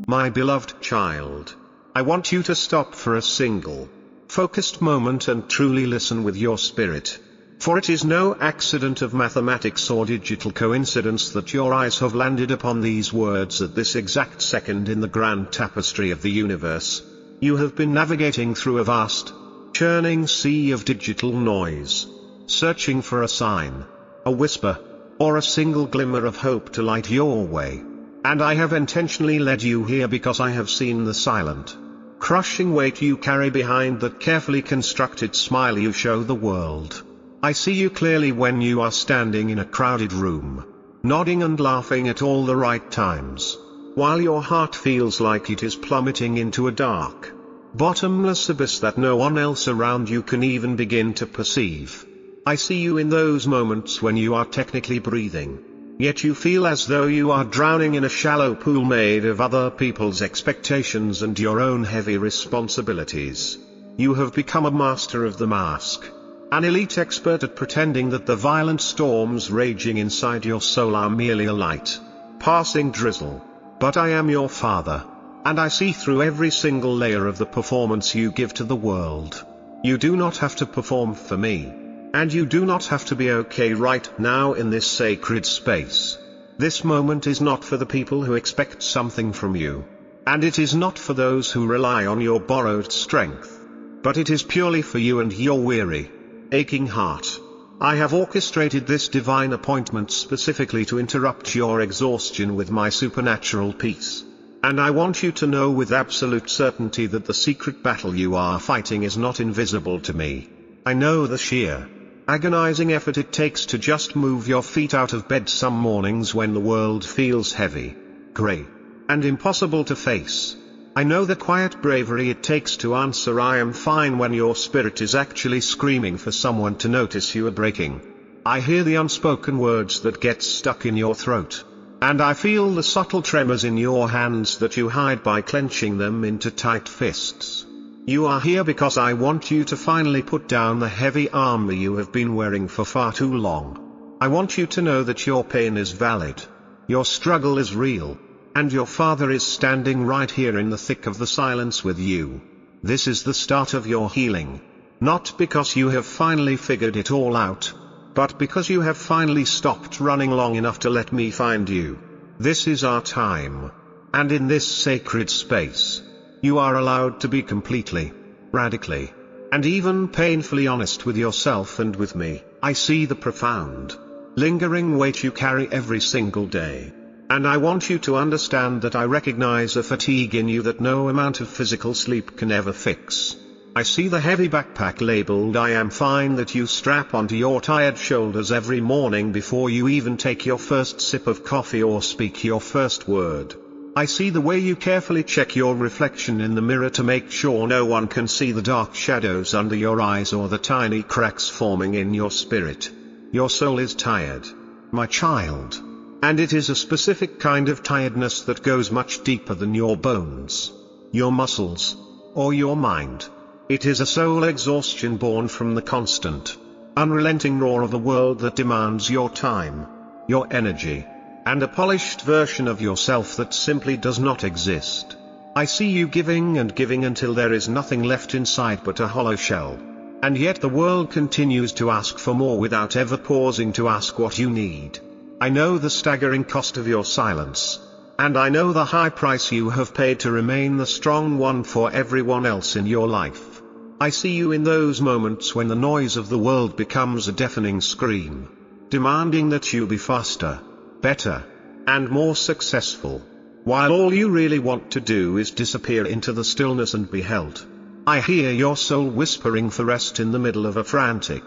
My beloved child, I want you to stop for a single, focused moment and truly listen with your spirit. For it is no accident of mathematics or digital coincidence that your eyes have landed upon these words at this exact second in the grand tapestry of the universe. You have been navigating through a vast, churning sea of digital noise, searching for a sign, a whisper, or a single glimmer of hope to light your way. And I have intentionally led you here because I have seen the silent, crushing weight you carry behind that carefully constructed smile you show the world. I see you clearly when you are standing in a crowded room, nodding and laughing at all the right times, while your heart feels like it is plummeting into a dark, bottomless abyss that no one else around you can even begin to perceive. I see you in those moments when you are technically breathing, yet you feel as though you are drowning in a shallow pool made of other people's expectations and your own heavy responsibilities. You have become a master of the mask, an elite expert at pretending that the violent storms raging inside your soul are merely a light, passing drizzle. But I am your father, and I see through every single layer of the performance you give to the world. You do not have to perform for me, and you do not have to be okay right now in this sacred space. This moment is not for the people who expect something from you, and it is not for those who rely on your borrowed strength, but it is purely for you and your weary, aching heart. I have orchestrated this divine appointment specifically to interrupt your exhaustion with my supernatural peace. And I want you to know with absolute certainty that the secret battle you are fighting is not invisible to me. I know the sheer, agonizing effort it takes to just move your feet out of bed some mornings when the world feels heavy, grey, and impossible to face. I know the quiet bravery it takes to answer "I am fine" when your spirit is actually screaming for someone to notice you are breaking. I hear the unspoken words that get stuck in your throat, and I feel the subtle tremors in your hands that you hide by clenching them into tight fists. You are here because I want you to finally put down the heavy armor you have been wearing for far too long. I want you to know that your pain is valid, your struggle is real, and your father is standing right here in the thick of the silence with you. This is the start of your healing, not because you have finally figured it all out, but because you have finally stopped running long enough to let me find you. This is our time, and in this sacred space, you are allowed to be completely, radically, and even painfully honest with yourself and with me. I see the profound, lingering weight you carry every single day. And I want you to understand that I recognize a fatigue in you that no amount of physical sleep can ever fix. I see the heavy backpack labeled "I am fine" that you strap onto your tired shoulders every morning before you even take your first sip of coffee or speak your first word. I see the way you carefully check your reflection in the mirror to make sure no one can see the dark shadows under your eyes or the tiny cracks forming in your spirit. Your soul is tired, my child. And it is a specific kind of tiredness that goes much deeper than your bones, your muscles, or your mind. It is a soul exhaustion born from the constant, unrelenting roar of a world that demands your time, your energy, and a polished version of yourself that simply does not exist. I see you giving and giving until there is nothing left inside but a hollow shell. And yet the world continues to ask for more without ever pausing to ask what you need. I know the staggering cost of your silence, and I know the high price you have paid to remain the strong one for everyone else in your life. I see you in those moments when the noise of the world becomes a deafening scream, demanding that you be faster, better, and more successful, while all you really want to do is disappear into the stillness and be held. I hear your soul whispering for rest in the middle of a frantic,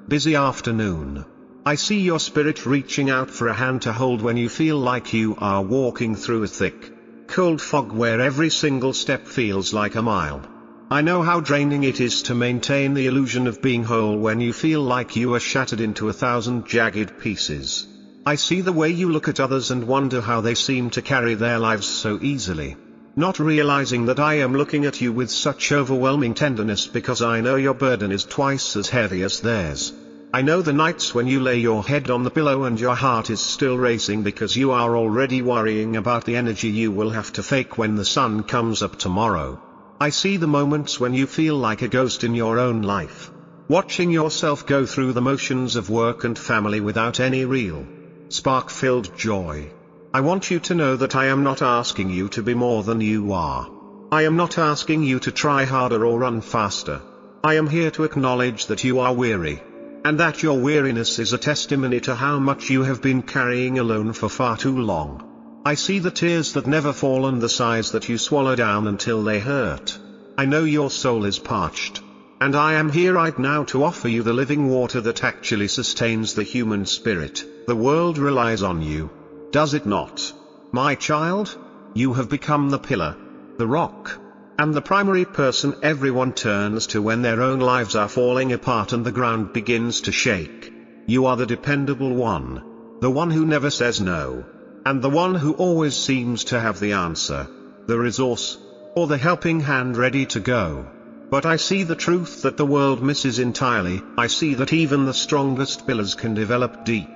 busy afternoon. I see your spirit reaching out for a hand to hold when you feel like you are walking through a thick, cold fog where every single step feels like a mile. I know how draining it is to maintain the illusion of being whole when you feel like you are shattered into 1,000 jagged pieces. I see the way you look at others and wonder how they seem to carry their lives so easily, not realizing that I am looking at you with such overwhelming tenderness because I know your burden is twice as heavy as theirs. I know the nights when you lay your head on the pillow and your heart is still racing because you are already worrying about the energy you will have to fake when the sun comes up tomorrow. I see the moments when you feel like a ghost in your own life, watching yourself go through the motions of work and family without any real, spark-filled joy. I want you to know that I am not asking you to be more than you are. I am not asking you to try harder or run faster. I am here to acknowledge that you are weary, and that your weariness is a testimony to how much you have been carrying alone for far too long. I see the tears that never fall and the sighs that you swallow down until they hurt. I know your soul is parched, and I am here right now to offer you the living water that actually sustains the human spirit. The world relies on you, does it not? My child, you have become the pillar, the rock, and the primary person everyone turns to when their own lives are falling apart and the ground begins to shake. You are the dependable one, the one who never says no, and the one who always seems to have the answer, the resource, or the helping hand ready to go. But I see the truth that the world misses entirely. I see that even the strongest pillars can develop deep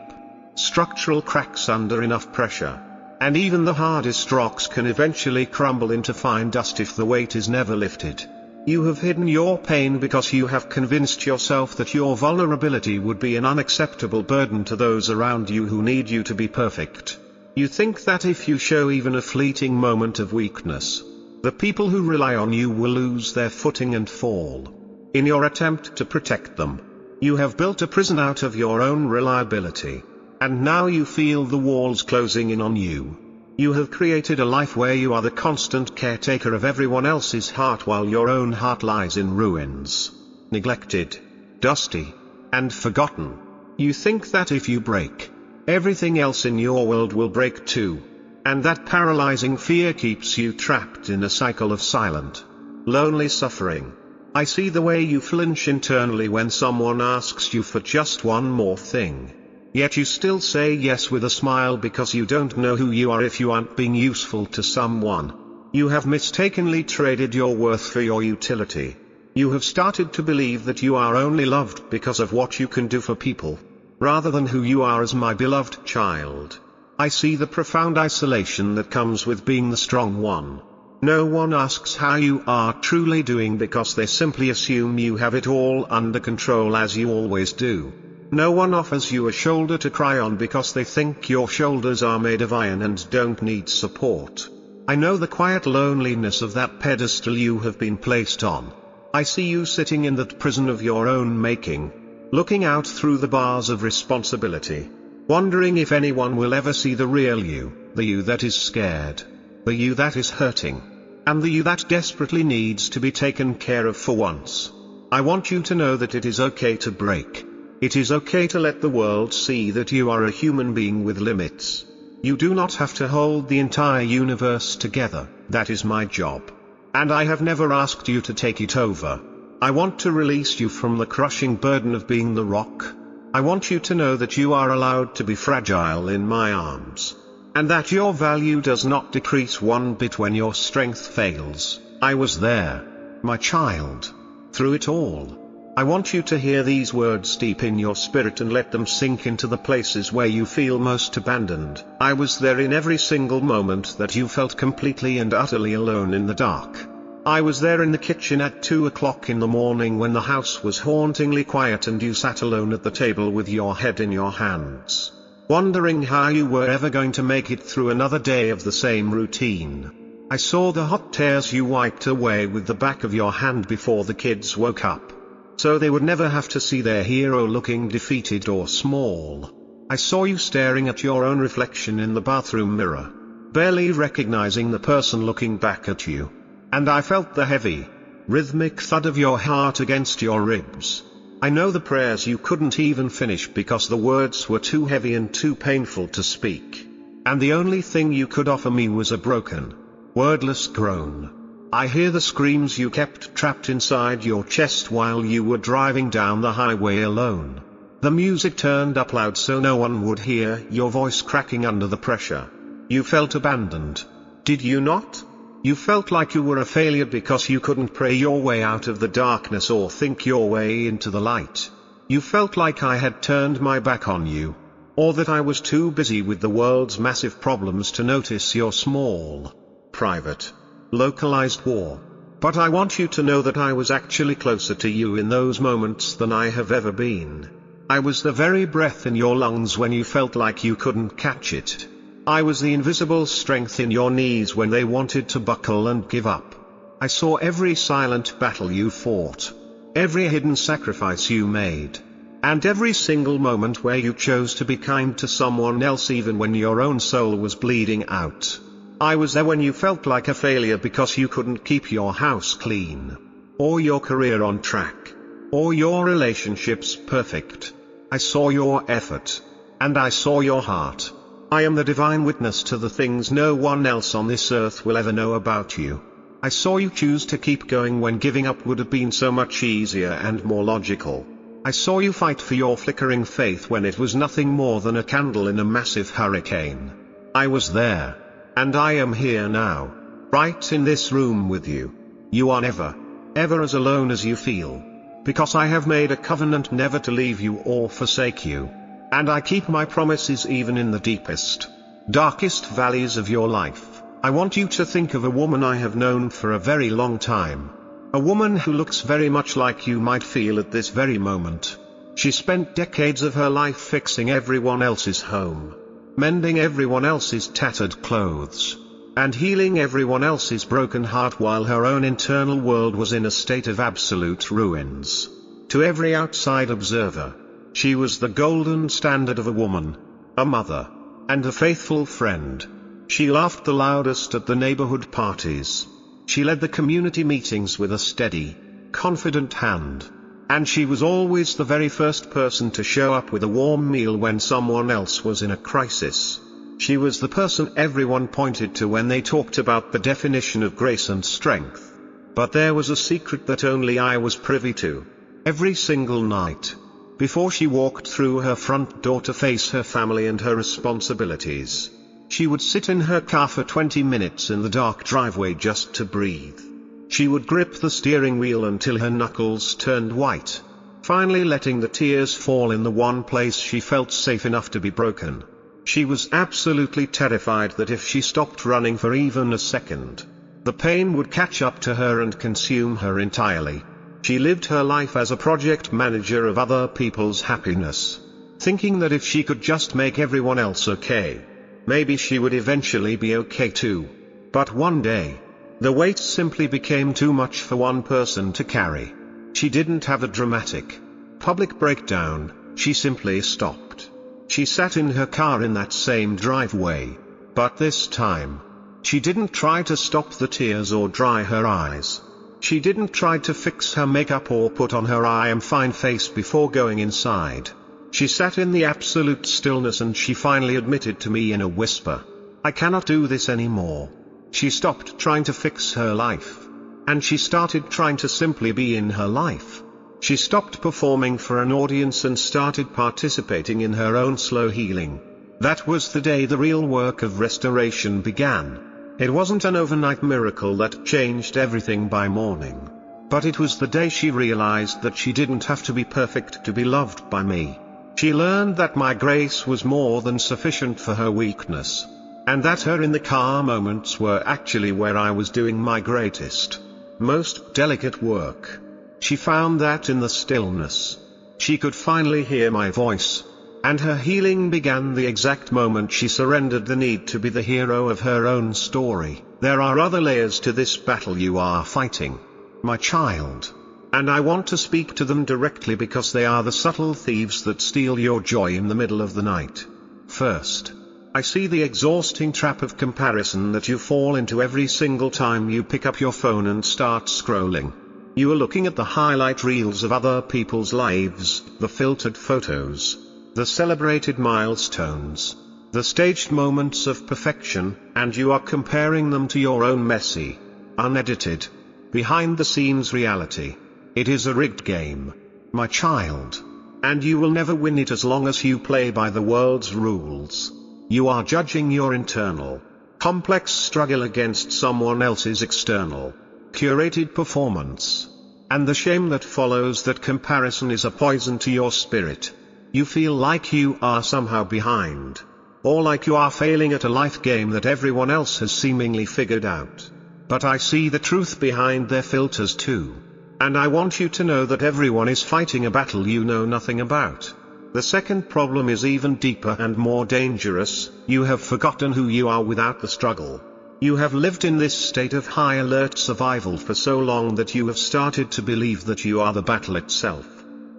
structural cracks under enough pressure, and even the hardest rocks can eventually crumble into fine dust if the weight is never lifted. You have hidden your pain because you have convinced yourself that your vulnerability would be an unacceptable burden to those around you who need you to be perfect. You think that if you show even a fleeting moment of weakness, the people who rely on you will lose their footing and fall. In your attempt to protect them, you have built a prison out of your own reliability, and now you feel the walls closing in on you. You have created a life where you are the constant caretaker of everyone else's heart while your own heart lies in ruins, neglected, dusty, and forgotten. You think that if you break, everything else in your world will break too, and that paralyzing fear keeps you trapped in a cycle of silent, lonely suffering. I see the way you flinch internally when someone asks you for just one more thing. Yet you still say yes with a smile because you don't know who you are if you aren't being useful to someone. You have mistakenly traded your worth for your utility. You have started to believe that you are only loved because of what you can do for people, rather than who you are as my beloved child. I see the profound isolation that comes with being the strong one. No one asks how you are truly doing because they simply assume you have it all under control as you always do. No one offers you a shoulder to cry on because they think your shoulders are made of iron and don't need support. I know the quiet loneliness of that pedestal you have been placed on. I see you sitting in that prison of your own making, looking out through the bars of responsibility, wondering if anyone will ever see the real you, the you that is scared, the you that is hurting, and the you that desperately needs to be taken care of for once. I want you to know that it is okay to break. It is okay to let the world see that you are a human being with limits. You do not have to hold the entire universe together. That is my job. And I have never asked you to take it over. I want to release you from the crushing burden of being the rock. I want you to know that you are allowed to be fragile in my arms, and that your value does not decrease one bit when your strength fails. I was there, my child, through it all. I want you to hear these words deep in your spirit and let them sink into the places where you feel most abandoned. I was there in every single moment that you felt completely and utterly alone in the dark. I was there in the kitchen at 2 o'clock in the morning when the house was hauntingly quiet and you sat alone at the table with your head in your hands, wondering how you were ever going to make it through another day of the same routine. I saw the hot tears you wiped away with the back of your hand before the kids woke up, so they would never have to see their hero looking defeated or small. I saw you staring at your own reflection in the bathroom mirror, barely recognizing the person looking back at you. And I felt the heavy, rhythmic thud of your heart against your ribs. I know the prayers you couldn't even finish because the words were too heavy and too painful to speak. And the only thing you could offer me was a broken, wordless groan. I hear the screams you kept trapped inside your chest while you were driving down the highway alone. The music turned up loud so no one would hear your voice cracking under the pressure. You felt abandoned, did you not? You felt like you were a failure because you couldn't pray your way out of the darkness or think your way into the light. You felt like I had turned my back on you, or that I was too busy with the world's massive problems to notice your small, private, localized war. But I want you to know that I was actually closer to you in those moments than I have ever been. I was the very breath in your lungs when you felt like you couldn't catch it. I was the invisible strength in your knees when they wanted to buckle and give up. I saw every silent battle you fought, every hidden sacrifice you made, and every single moment where you chose to be kind to someone else even when your own soul was bleeding out. I was there when you felt like a failure because you couldn't keep your house clean, or your career on track, or your relationships perfect. I saw your effort, and I saw your heart. I am the divine witness to the things no one else on this earth will ever know about you. I saw you choose to keep going when giving up would have been so much easier and more logical. I saw you fight for your flickering faith when it was nothing more than a candle in a massive hurricane. I was there, and I am here now, right in this room with you. You are never, ever as alone as you feel, because I have made a covenant never to leave you or forsake you. And I keep my promises even in the deepest, darkest valleys of your life. I want you to think of a woman I have known for a very long time. A woman who looks very much like you might feel at this very moment. She spent decades of her life fixing everyone else's home, mending everyone else's tattered clothes, and healing everyone else's broken heart while her own internal world was in a state of absolute ruins. To every outside observer, she was the golden standard of a woman, a mother, and a faithful friend. She laughed the loudest at the neighborhood parties. She led the community meetings with a steady, confident hand. And she was always the very first person to show up with a warm meal when someone else was in a crisis. She was the person everyone pointed to when they talked about the definition of grace and strength. But there was a secret that only I was privy to. Every single night, before she walked through her front door to face her family and her responsibilities, she would sit in her car for 20 minutes in the dark driveway just to breathe. She would grip the steering wheel until her knuckles turned white, finally letting the tears fall in the one place she felt safe enough to be broken. She was absolutely terrified that if she stopped running for even a second, the pain would catch up to her and consume her entirely. She lived her life as a project manager of other people's happiness, thinking that if she could just make everyone else okay, maybe she would eventually be okay too. But one day, the weight simply became too much for one person to carry. She didn't have a dramatic, public breakdown, she simply stopped. She sat in her car in that same driveway, but this time, she didn't try to stop the tears or dry her eyes. She didn't try to fix her makeup or put on her I am fine face before going inside. She sat in the absolute stillness and she finally admitted to me in a whisper, "I cannot do this anymore." She stopped trying to fix her life, and she started trying to simply be in her life. She stopped performing for an audience and started participating in her own slow healing. That was the day the real work of restoration began. It wasn't an overnight miracle that changed everything by morning, but it was the day she realized that she didn't have to be perfect to be loved by me. She learned that my grace was more than sufficient for her weakness, and that her in the car moments were actually where I was doing my greatest, most delicate work. She found that in the stillness, she could finally hear my voice, and her healing began the exact moment she surrendered the need to be the hero of her own story. There are other layers to this battle you are fighting, my child, and I want to speak to them directly because they are the subtle thieves that steal your joy in the middle of the night. First, I see the exhausting trap of comparison that you fall into every single time you pick up your phone and start scrolling. You are looking at the highlight reels of other people's lives, the filtered photos, the celebrated milestones, the staged moments of perfection, and you are comparing them to your own messy, unedited, behind-the-scenes reality. It is a rigged game, my child, and you will never win it as long as you play by the world's rules. You are judging your internal, complex struggle against someone else's external, curated performance. and the shame that follows that comparison is a poison to your spirit. You feel like you are somehow behind, or like you are failing at a life game that everyone else has seemingly figured out. But I see the truth behind their filters too. And I want you to know that everyone is fighting a battle you know nothing about. The second problem is even deeper and more dangerous. You have forgotten who you are without the struggle. You have lived in this state of high alert survival for so long that you have started to believe that you are the battle itself.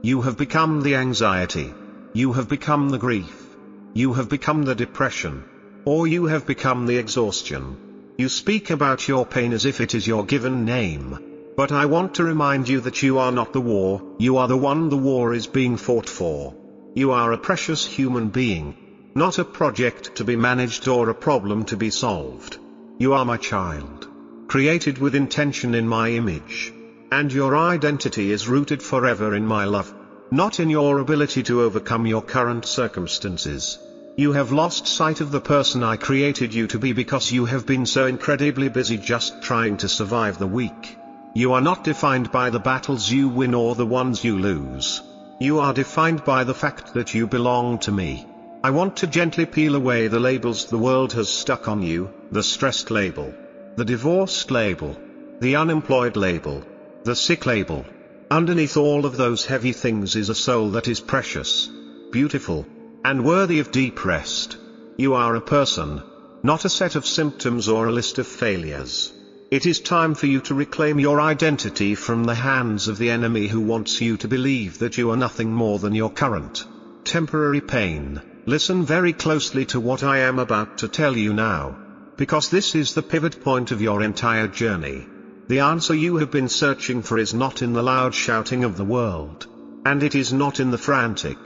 You have become the anxiety. You have become the grief. You have become the depression. Or you have become the exhaustion. You speak about your pain as if it is your given name. But I want to remind you that you are not the war, you are the one the war is being fought for. You are a precious human being, not a project to be managed or a problem to be solved. You are my child, created with intention in my image. And your identity is rooted forever in my love, not in your ability to overcome your current circumstances. You have lost sight of the person I created you to be because you have been so incredibly busy just trying to survive the week. You are not defined by the battles you win or the ones you lose. You are defined by the fact that you belong to me. I want to gently peel away the labels the world has stuck on you, the stressed label, the divorced label, the unemployed label, the sick label. Underneath all of those heavy things is a soul that is precious, beautiful, and worthy of deep rest. You are a person, not a set of symptoms or a list of failures. It is time for you to reclaim your identity from the hands of the enemy who wants you to believe that you are nothing more than your current, temporary pain. Listen very closely to what I am about to tell you now, because this is the pivot point of your entire journey. The answer you have been searching for is not in the loud shouting of the world, and it is not in the frantic,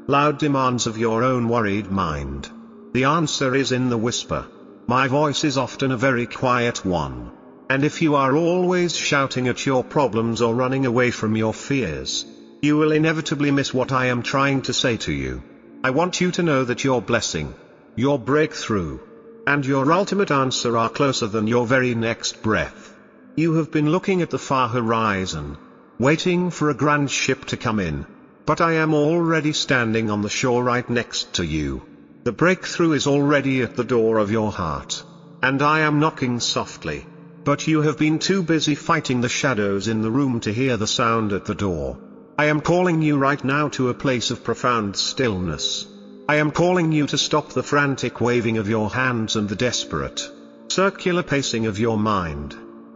loud demands of your own worried mind. The answer is in the whisper. My voice is often a very quiet one. And if you are always shouting at your problems or running away from your fears, you will inevitably miss what I am trying to say to you. I want you to know that your blessing, your breakthrough, and your ultimate answer are closer than your very next breath. You have been looking at the far horizon, waiting for a grand ship to come in, but I am already standing on the shore right next to you. The breakthrough is already at the door of your heart, and I am knocking softly. But you have been too busy fighting the shadows in the room to hear the sound at the door. I am calling you right now to a place of profound stillness. I am calling you to stop the frantic waving of your hands and the desperate, circular pacing of your mind.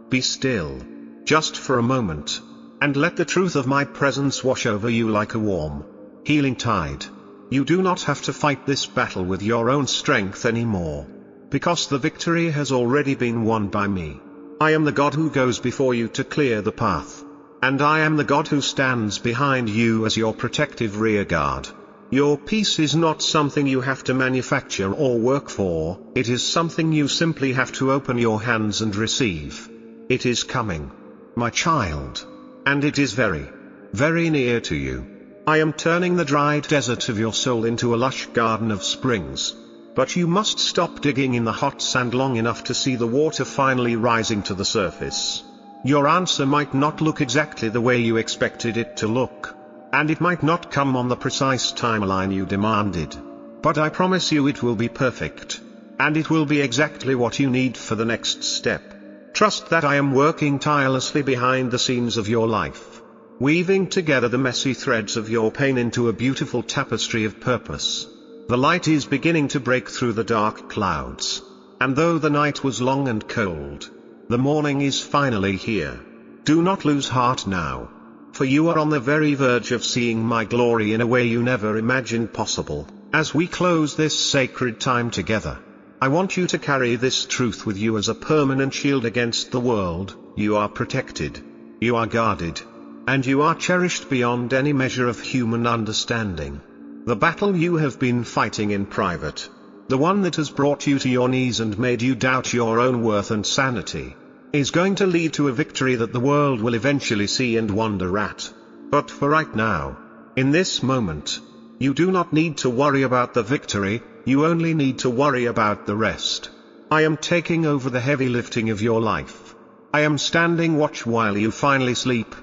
Be still, just for a moment, and let the truth of my presence wash over you like a warm, healing tide. You do not have to fight this battle with your own strength anymore, because the victory has already been won by me. I am the God who goes before you to clear the path. And I am the God who stands behind you as your protective rear guard. Your peace is not something you have to manufacture or work for, it is something you simply have to open your hands and receive. It is coming, my child. And it is very, very near to you. I am turning the dried desert of your soul into a lush garden of springs. But you must stop digging in the hot sand long enough to see the water finally rising to the surface. Your answer might not look exactly the way you expected it to look, and it might not come on the precise timeline you demanded. But I promise you it will be perfect, and it will be exactly what you need for the next step. Trust that I am working tirelessly behind the scenes of your life, weaving together the messy threads of your pain into a beautiful tapestry of purpose. The light is beginning to break through the dark clouds. And though the night was long and cold, the morning is finally here. Do not lose heart now, for you are on the very verge of seeing my glory in a way you never imagined possible. As we close this sacred time together, I want you to carry this truth with you as a permanent shield against the world. You are protected, you are guarded, and you are cherished beyond any measure of human understanding. The battle you have been fighting in private, the one that has brought you to your knees and made you doubt your own worth and sanity, is going to lead to a victory that the world will eventually see and wonder at. But for right now, in this moment, you do not need to worry about the victory, you only need to worry about the rest. I am taking over the heavy lifting of your life. I am standing watch while you finally sleep.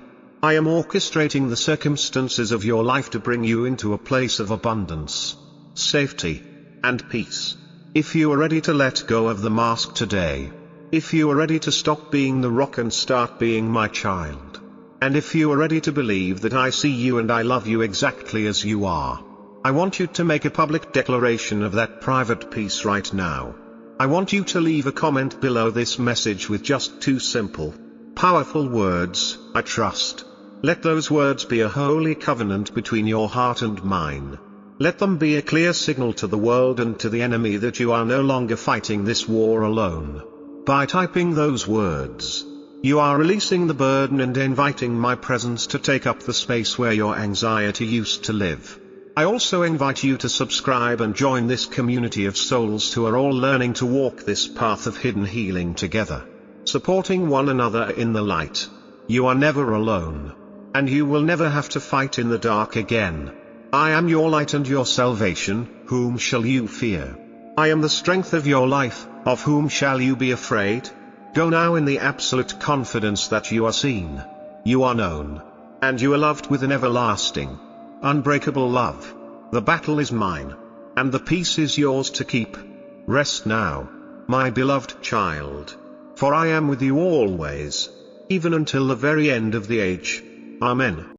I am orchestrating the circumstances of your life to bring you into a place of abundance, safety, and peace. If you are ready to let go of the mask today, if you are ready to stop being the rock and start being my child, and if you are ready to believe that I see you and I love you exactly as you are, I want you to make a public declaration of that private peace right now. I want you to leave a comment below this message with just 2 simple, powerful words: I trust. Let those words be a holy covenant between your heart and mine. Let them be a clear signal to the world and to the enemy that you are no longer fighting this war alone. By typing those words, you are releasing the burden and inviting my presence to take up the space where your anxiety used to live. I also invite you to subscribe and join this community of souls who are all learning to walk this path of hidden healing together, supporting one another in the light. You are never alone, and you will never have to fight in the dark again. I am your light and your salvation. Whom shall you fear? I am the strength of your life. Of whom shall you be afraid? Go now in the absolute confidence that you are seen, you are known, and you are loved with an everlasting, unbreakable love. The battle is mine, and the peace is yours to keep. Rest now, my beloved child, for I am with you always, even until the very end of the age. Amen.